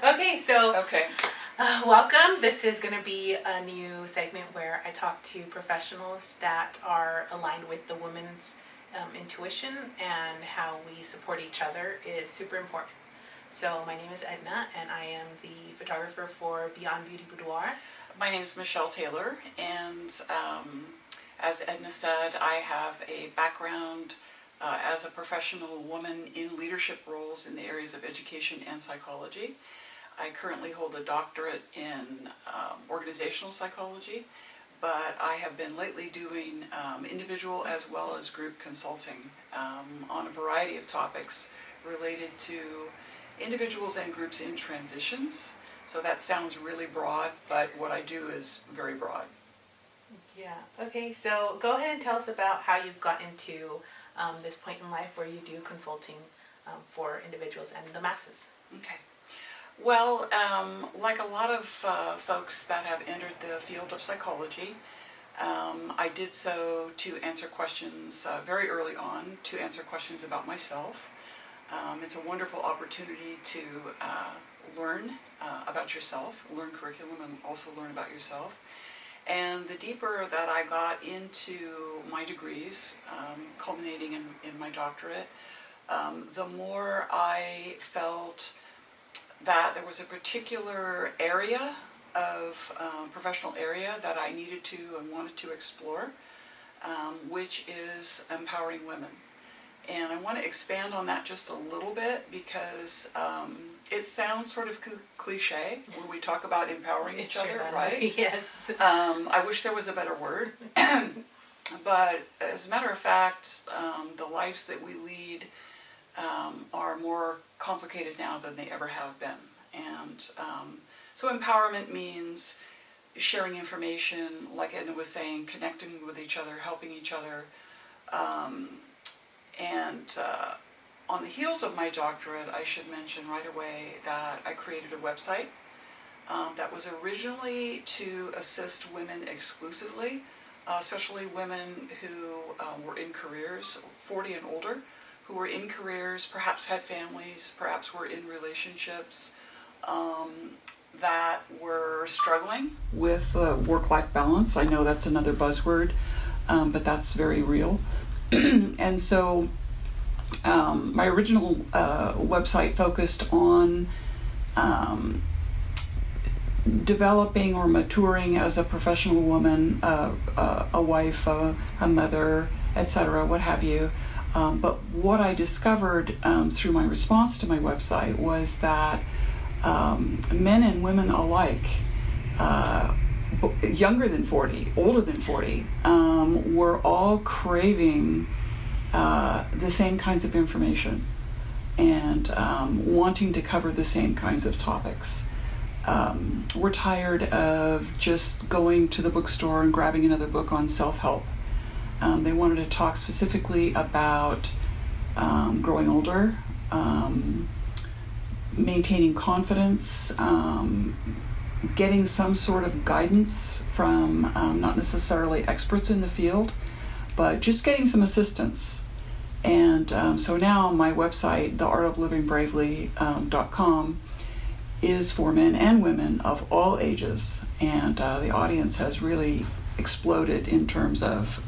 Okay, so Okay. welcome. This is going to be a new segment where I talk to professionals that are aligned with the woman's intuition, and how we support each other is super important. So my name is Edna, and I am the photographer for Beyond Beauty Boudoir. My name is Michele Taylor, and as Edna said, I have a background as a professional woman in leadership roles in the areas of education and psychology. I currently hold a doctorate in organizational psychology, but I have been lately doing individual as well as group consulting on a variety of topics related to individuals and groups in transitions. So that sounds really broad, but what I do is very broad. Yeah. Okay, so go ahead and tell us about how you've gotten to this point in life where you do consulting for individuals and the masses. Okay. Well, like a lot of folks that have entered the field of psychology, I did so to answer questions very early on, to answer questions about myself. It's a wonderful opportunity to learn about yourself, learn curriculum, and also learn about yourself. And the deeper that I got into my degrees, culminating in my doctorate, the more I felt that there was a particular area of professional area that I needed to and wanted to explore, which is empowering women. And I want to expand on that just a little bit because it sounds sort of cliche when we talk about empowering each other, right? Yes. I wish there was a better word. But as a matter of fact, the lives that we lead are more complicated now than they ever have been. And so empowerment means sharing information, like Edna was saying, connecting with each other, helping each other. On the heels of my doctorate, I should mention right away that I created a website that was originally to assist women exclusively, especially women who were in careers, 40 and older, who were in careers, perhaps had families, perhaps were in relationships that were struggling with work-life balance. I know that's another buzzword, but that's very real. And so my original website focused on developing or maturing as a professional woman, a wife, a mother, etc., what have you. But what I discovered through my response to my website was that men and women alike, younger than 40, older than 40, were all craving the same kinds of information and wanting to cover the same kinds of topics. We're tired of just going to the bookstore and grabbing another book on self-help. They wanted to talk specifically about growing older, maintaining confidence, getting some sort of guidance from not necessarily experts in the field, but just getting some assistance. And so now my website, theartoflivingbravely.com, is for men and women of all ages, and the audience has really exploded in terms of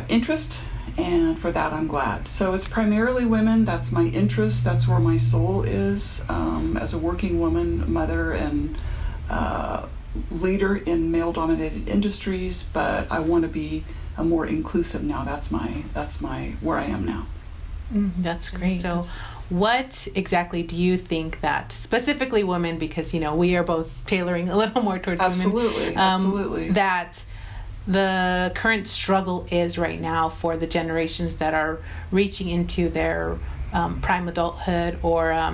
interest, and for that I'm glad. So it's primarily women, that's my interest, that's where my soul is, as a working woman, mother, and leader in male-dominated industries, but I want to be a more inclusive now. That's my where I am now. That's great. So what exactly do you think that, specifically women, because we are both tailoring a little more towards women, absolutely, that the current struggle is right now for the generations that are reaching into their prime adulthood, or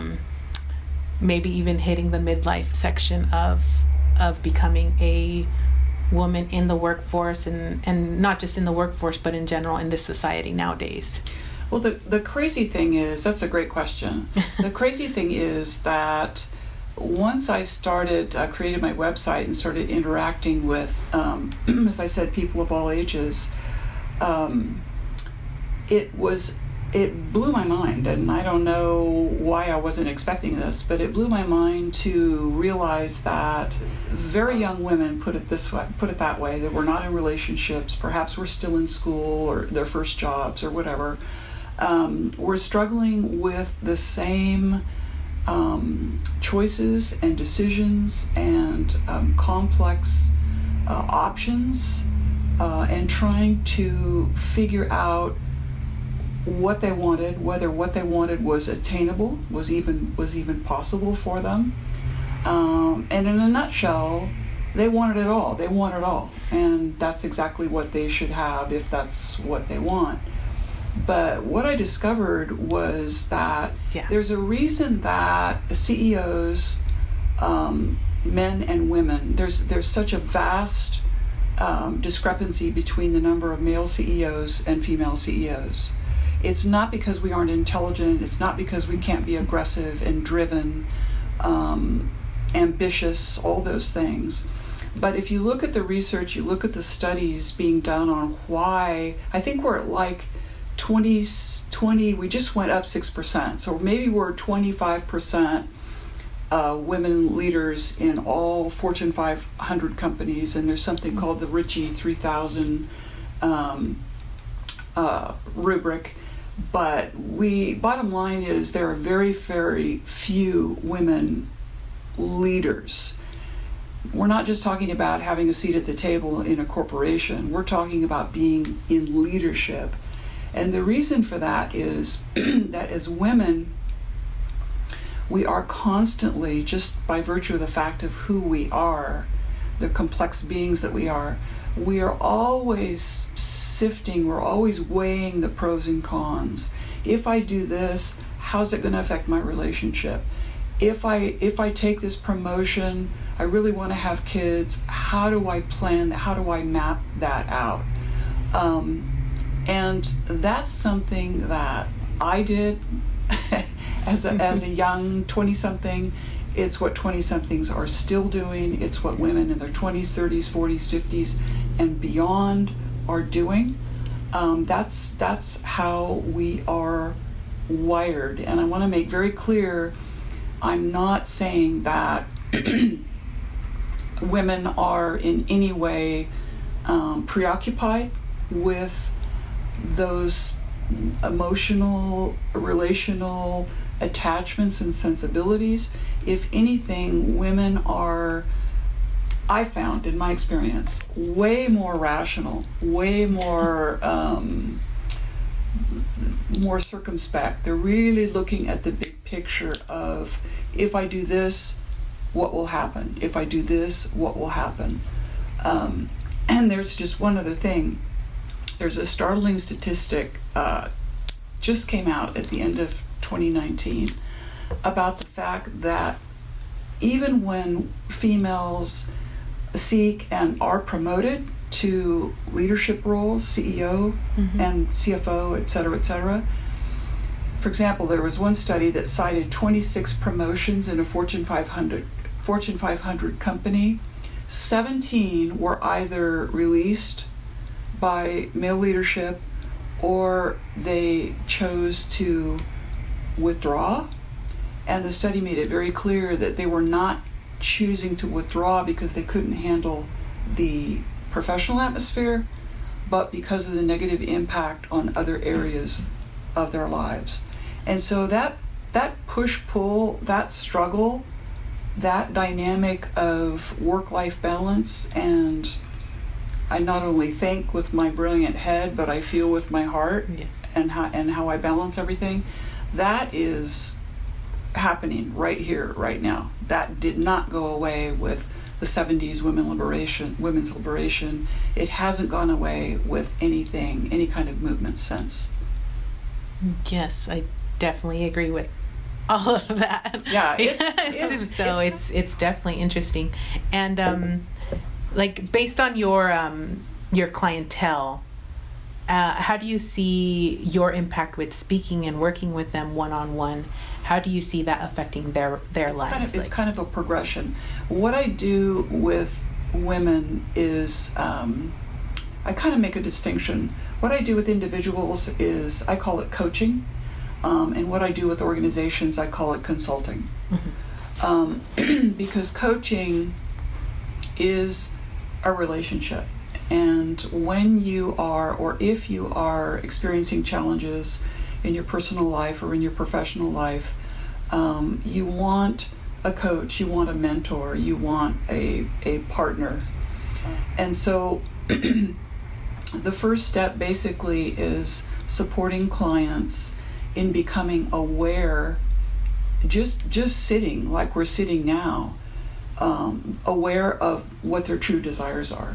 maybe even hitting the midlife section of becoming a woman in the workforce, and not just in the workforce, but in general in this society nowadays? Well, the crazy thing is, that's a great question. The crazy thing is that once I created my website and started interacting with, as I said, people of all ages, it was it blew my mind, and I don't know why I wasn't expecting this, but it blew my mind to realize that very young women, put it that way, that were not in relationships, perhaps were still in school or their first jobs or whatever, were struggling with the same choices and decisions and complex options, and trying to figure out what they wanted, whether what they wanted was attainable, was even possible for them. And in a nutshell, they wanted it all. They want it all. And that's exactly what they should have if that's what they want. But what I discovered was that there's a reason that CEOs, men and women, there's such a vast discrepancy between the number of male CEOs and female CEOs. It's not because we aren't intelligent, it's not because we can't be aggressive and driven, ambitious, all those things. But if you look at the research, you look at the studies being done on why, I think we're at like 20, we just went up 6%. So maybe we're 25% women leaders in all Fortune 500 companies, and there's something called the Ritchie 3000 rubric. But bottom line is there are very, very few women leaders. We're not just talking about having a seat at the table in a corporation. We're talking about being in leadership. And the reason for that is that as women, we are constantly, just by virtue of the fact of who we are, the complex beings that we are always sifting, we're always weighing the pros and cons. If I do this, how's it going to affect my relationship? If I take this promotion, I really want to have kids, how do I plan, how do I map that out? And that's something that I did as a young 20-something. It's what 20-somethings are still doing. It's what women in their 20s, 30s, 40s, 50s, and beyond are doing. That's how we are wired. And I want to make very clear, I'm not saying that women are in any way preoccupied with those emotional, relational attachments and sensibilities. If anything, women are, I found in my experience, way more rational, way more more circumspect. They're really looking at the big picture of, if I do this, what will happen? If I do this, what will happen? And there's just one other thing. There's a startling statistic just came out at the end of 2019 about the fact that even when females seek and are promoted to leadership roles, CEO and CFO, et cetera, for example, there was one study that cited 26 promotions in a Fortune 500 company. 17 were either released by male leadership or they chose to withdraw. And the study made it very clear that they were not choosing to withdraw because they couldn't handle the professional atmosphere, but because of the negative impact on other areas of their lives. And so that push-pull, that struggle, that dynamic of work-life balance, and I not only think with my brilliant head, but I feel with my heart, and how I balance everything, that is happening right here, right now. That did not go away with the 70s women's liberation. It hasn't gone away with any kind of movement since. Yes, I definitely agree with all of that. Yeah, it's definitely interesting. And like based on your clientele, how do you see your impact with speaking and working with them one-on-one? How do you see that affecting their lives? It's kind of a progression. What I do with women is I kind of make a distinction. What I do with individuals is, I call it coaching, and what I do with organizations, I call it consulting. Because coaching is a relationship, and when you are, or if you are experiencing challenges in your personal life or in your professional life, you want a coach, you want a mentor, you want a partner. And so the first step basically is supporting clients in becoming aware, just sitting like we're sitting now, aware of what their true desires are.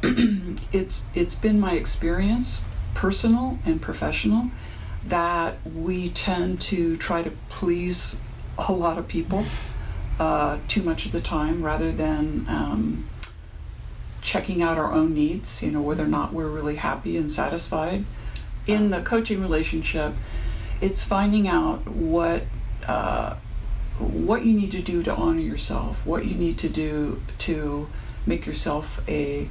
It's been my experience, personal and professional, that we tend to try to please a lot of people too much of the time, rather than checking out our own needs, whether or not we're really happy and satisfied. In the coaching relationship, it's finding out what you need to do to honor yourself, what you need to do to make yourself a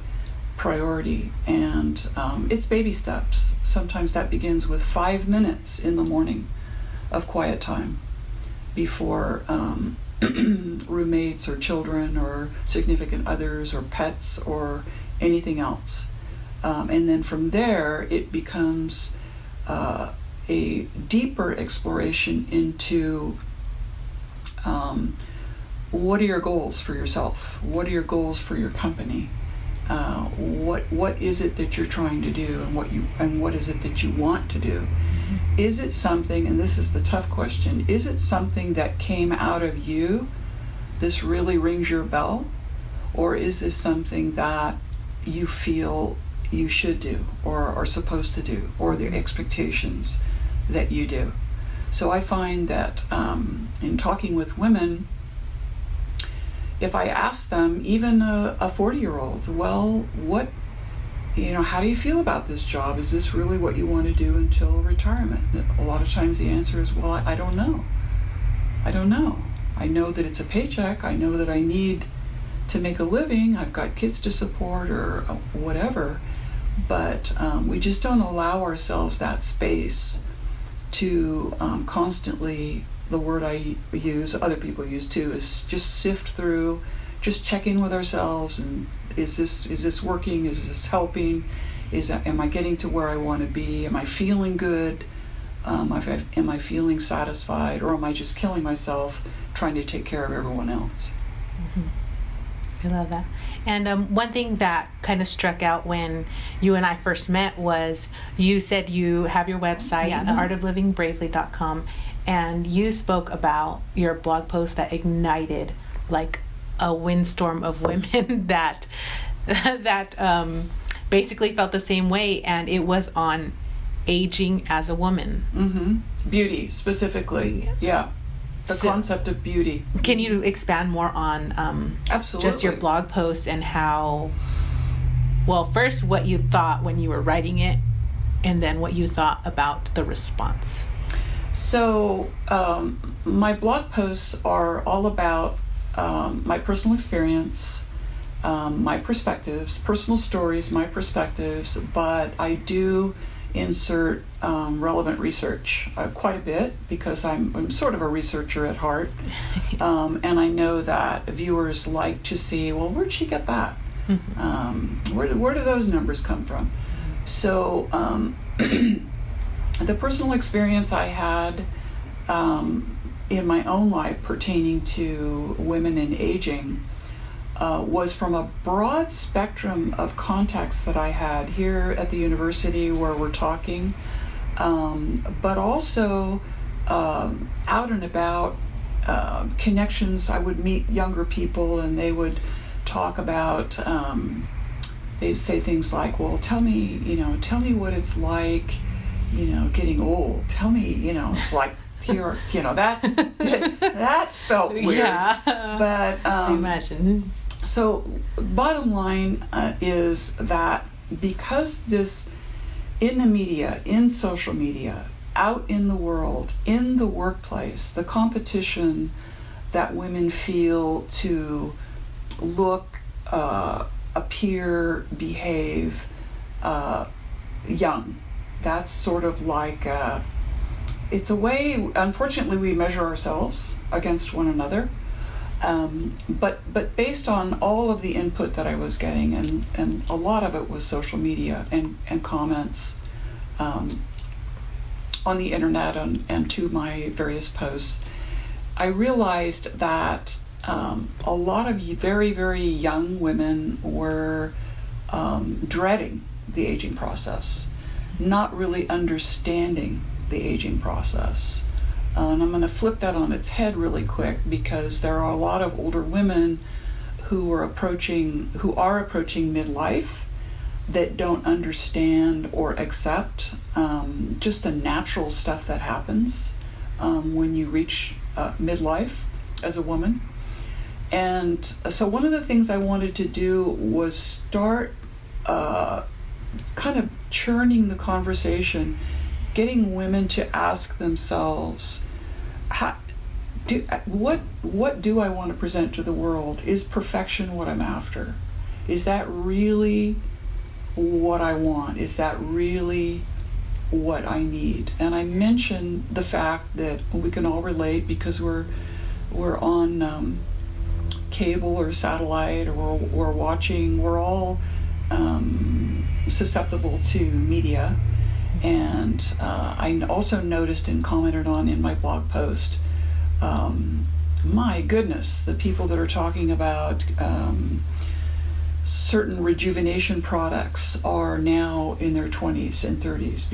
priority. And it's baby steps. Sometimes that begins with 5 minutes in the morning of quiet time before roommates or children or significant others or pets or anything else. And then from there, it becomes a deeper exploration into what are your goals for yourself? What are your goals for your company? What is it that you're trying to do, and what is it that you want to do? Is it something, and this is the tough question, is it something that came out of you, this really rings your bell, or is this something that you feel you should do or are supposed to do, or the expectations that you do? So I find that in talking with women, if I ask them, even a 40-year-old, well, how do you feel about this job? Is this really what you want to do until retirement? A lot of times the answer is, well, I don't know. I don't know. I know that it's a paycheck. I know that I need to make a living. I've got kids to support or whatever. But we just don't allow ourselves that space to constantly, the word I use, other people use too, is just sift through, just check in with ourselves, and is this working? Is this helping? Am I getting to where I want to be? Am I feeling good? Am I feeling satisfied, or am I just killing myself trying to take care of everyone else? I love that. And one thing that kind of struck out when you and I first met was you said you have your website, theartoflivingbravely.com, and you spoke about your blog post that ignited like a windstorm of women that basically felt the same way, and it was on aging as a woman. Beauty specifically. Yeah. The concept of beauty. Can you expand more on Absolutely. just your blog posts and how, well, first what you thought when you were writing it, and then what you thought about the response? So my blog posts are all about my personal experience, my perspectives, personal stories, my perspectives, but I do insert relevant research quite a bit, because I'm sort of a researcher at heart, and I know that viewers like to see, well, where'd she get that? Where do those numbers come from? So the personal experience I had in my own life pertaining to women and aging was from a broad spectrum of contacts that I had here at the university where we're talking, but also out and about, connections. I would meet younger people and they would talk about, they'd say things like, well, tell me what it's like, getting old. Tell me, it's like, here, that felt weird. Yeah. But imagine. So bottom line is that because this, in the media, in social media, out in the world, in the workplace, the competition that women feel to look, appear, behave, young. That's sort of like, it's a way, unfortunately, we measure ourselves against one another. But based on all of the input that I was getting, and a lot of it was social media and comments on the internet and to my various posts, I realized that a lot of very, very young women were dreading the aging process, not really understanding the aging process. And I'm going to flip that on its head really quick, because there are a lot of older women who are approaching midlife that don't understand or accept just the natural stuff that happens when you reach midlife as a woman. And so one of the things I wanted to do was start kind of churning the conversation, getting women to ask themselves, what do I want to present to the world? Is perfection what I'm after? Is that really what I want? Is that really what I need? And I mentioned the fact that we can all relate, because we're on cable or satellite, or we're watching, we're all susceptible to media. And I also noticed and commented on in my blog post, my goodness, the people that are talking about certain rejuvenation products are now in their 20s and 30s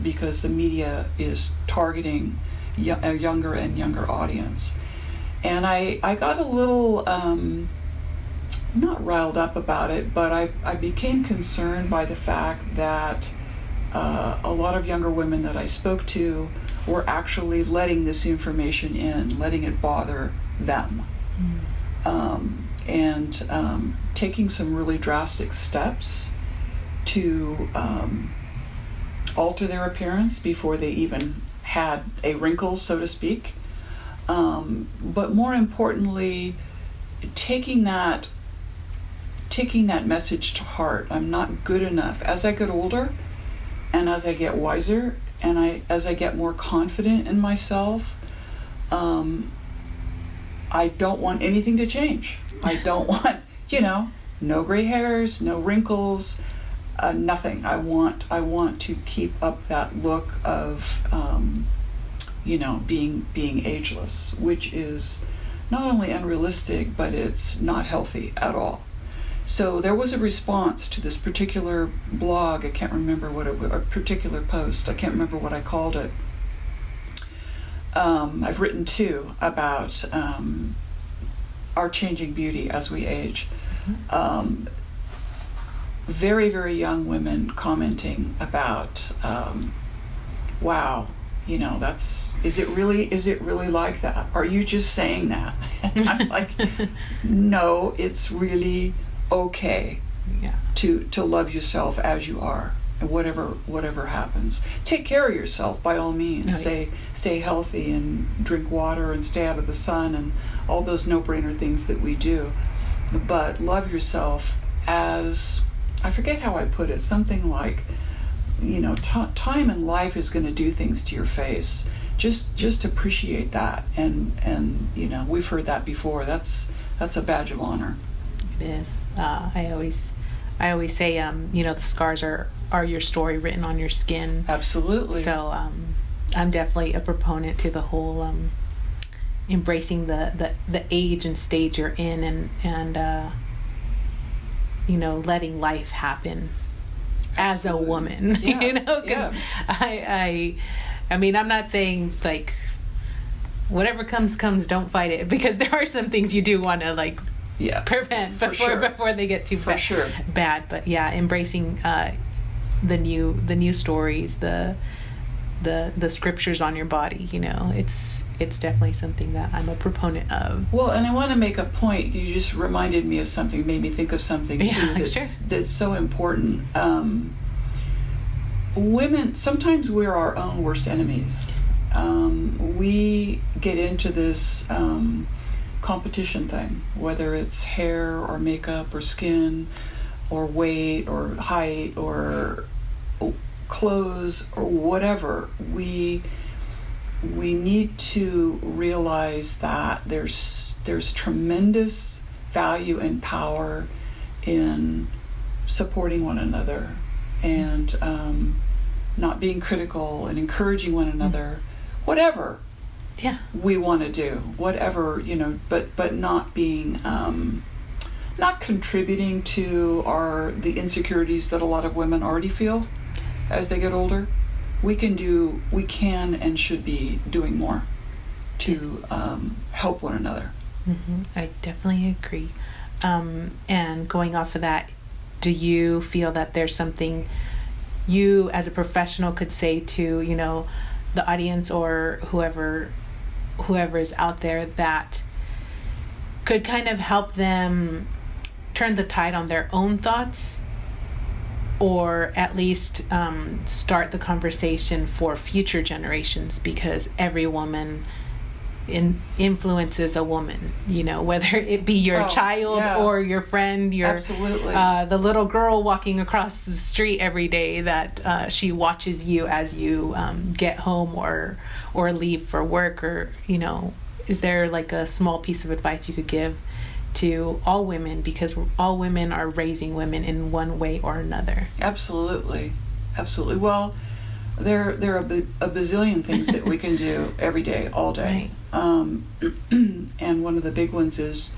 because the media is targeting a younger and younger audience. And I got a little, not riled up about it, but I became concerned by the fact that a lot of younger women that I spoke to were actually letting this information in, letting it bother them, and taking some really drastic steps to alter their appearance before they even had a wrinkle, so to speak. But more importantly, taking that message to heart. I'm not good enough. As I get older, and as I get wiser, and as I get more confident in myself, I don't want anything to change. I don't want, no gray hairs, no wrinkles, nothing. I want to keep up that look of, being ageless, which is not only unrealistic, but it's not healthy at all. So there was a response to this particular blog. I can't remember what it was, a particular post. I can't remember what I called it. I've written two about our changing beauty as we age. Very, very young women commenting about, wow, is it really like that? Are you just saying that? And I'm like, no, it's really okay to love yourself as you are, and whatever happens. Take care of yourself by all means. Stay healthy and drink water and stay out of the sun and all those no-brainer things that we do. But love yourself as, I forget how I put it, something like, time in life is going to do things to your face. Just appreciate that, and we've heard that before. That's a badge of honor. It is. I always say, the scars are your story written on your skin. Absolutely. So I'm definitely a proponent to the whole embracing the age and stage you're in, and letting life happen. As a woman, because I mean, I'm not saying like whatever comes, don't fight it, because there are some things you do want to prevent before they get too bad. But embracing the new stories, the scriptures on your body, it's definitely something that I'm a proponent of. Well, and I want to make a point. You just reminded me of something, made me think of something too that's so important. Women, sometimes we're our own worst enemies. We get into this competition thing, whether it's hair or makeup or skin or weight or height or clothes or whatever, we need to realize that there's tremendous value and power in supporting one another, and not being critical, and encouraging one another, whatever we want to do, whatever, but not being not contributing to the insecurities that a lot of women already feel as they get older. We can and should be doing more to help one another. Mm-hmm. I definitely agree. And going off of that, do you feel that there's something you as a professional could say to, the audience or whoever is out there that could kind of help them turn the tide on their own thoughts, or at least start the conversation for future generations? Because every woman influences a woman, whether it be your child or your friend, Absolutely. The little girl walking across the street every day that she watches you as you get home or leave for work, or is there like a small piece of advice you could give to all women, because all women are raising women in one way or another? Absolutely. Well, there are a bazillion things that we can do every day, all day. Right. And one of the big ones is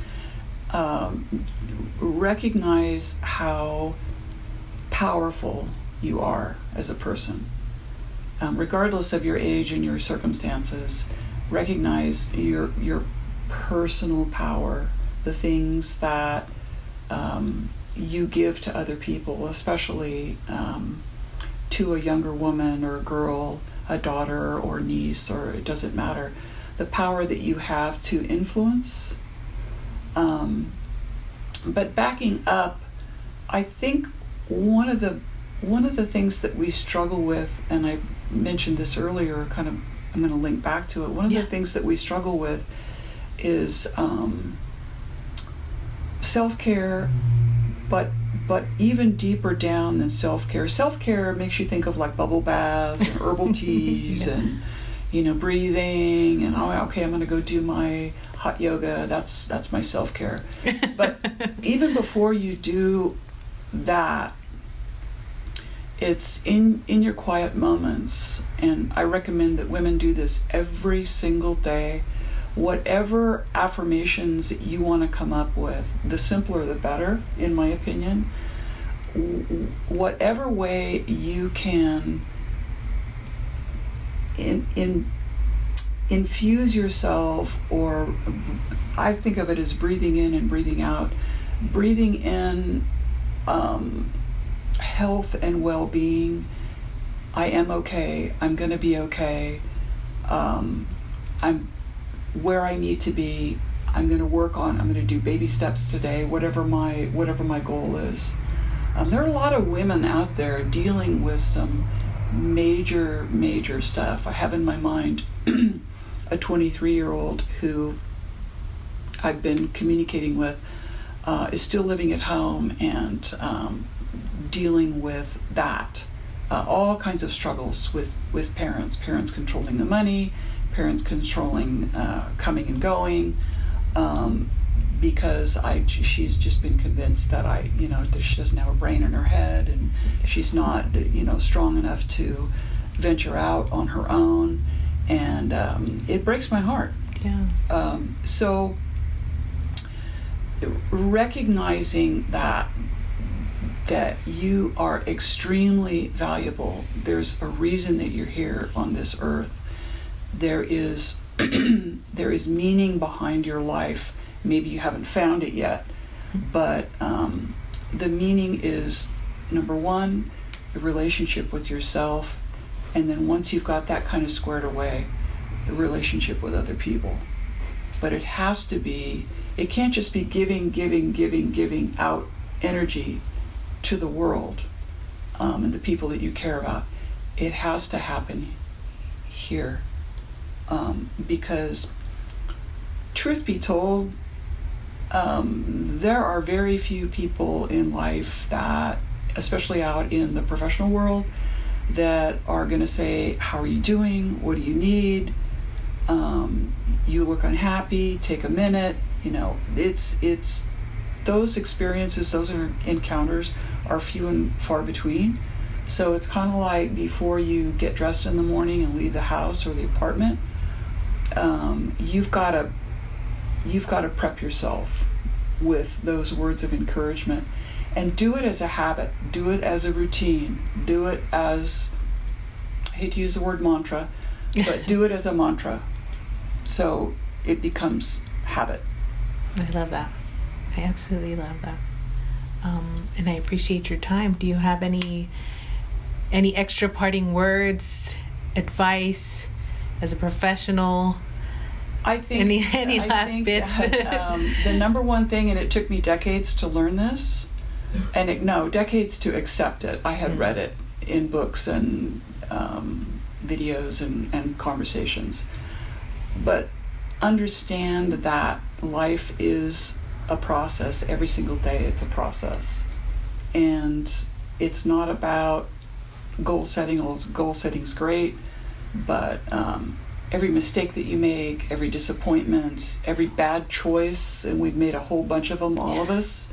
recognize how powerful you are as a person. Regardless of your age and your circumstances, recognize your personal power, the things that you give to other people, especially to a younger woman or a girl, a daughter or niece, or it doesn't matter. The power that you have to influence. But backing up, I think one of the things that we struggle with, and I mentioned this earlier, I'm going to link back to it. One of the things that we struggle with is self-care, but even deeper down than self-care. Self-care makes you think of like bubble baths and herbal teas and breathing, and okay, I'm going to go do my hot yoga. That's my self-care. But even before you do that, it's in your quiet moments, and I recommend that women do this every single day. Whatever affirmations that you want to come up with, the simpler the better, in my opinion. Whatever way you can infuse yourself, or I think of it as breathing in and breathing out. Breathing in health and well-being. I am okay. I'm going to be okay. I'm where I need to be. I'm going to do baby steps today, whatever my goal is. There are a lot of women out there dealing with some major stuff. I have in my mind a 23-year-old who I've been communicating with, is still living at home and dealing with that. All kinds of struggles with parents controlling the money, parents controlling coming and going, because she's just been convinced that that she doesn't have a brain in her head, and she's not strong enough to venture out on her own, and it breaks my heart. So recognizing that you are extremely valuable. There's a reason that you're here on this earth. There is meaning behind your life. Maybe you haven't found it yet, but the meaning is, number one, the relationship with yourself, and then once you've got that kind of squared away, the relationship with other people. But it can't just be giving out energy to the world and the people that you care about. It has to happen here, because truth be told, there are very few people in life that, especially out in the professional world, that are going to say, how are you doing? What do you need? You look unhappy, take a minute. You know, it's those experiences, those encounters are few and far between. So it's kind of like before you get dressed in the morning and leave the house or the apartment, you've got to prep yourself with those words of encouragement, and do it as a habit, do it as a routine, do it as, I hate to use the word mantra, but do it as a mantra, so it becomes habit. I love that. I absolutely love that. And I appreciate your time. Do you have any extra parting words, advice as a professional? I think any last bits? The number one thing, and it took me decades to learn this, decades to accept it. I had read it in books and videos and conversations, but understand that life is a process. Every single day it's a process, and it's not about goal setting. Goal setting's great, but every mistake that you make, every disappointment, every bad choice, and we've made a whole bunch of them, all of us,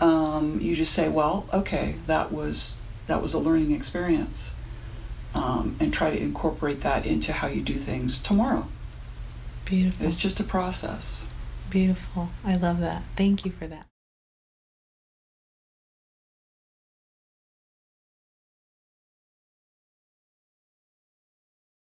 you just say, well, okay, that was a learning experience, and try to incorporate that into how you do things tomorrow. Beautiful. It's just a process. Beautiful. I love that. Thank you for that.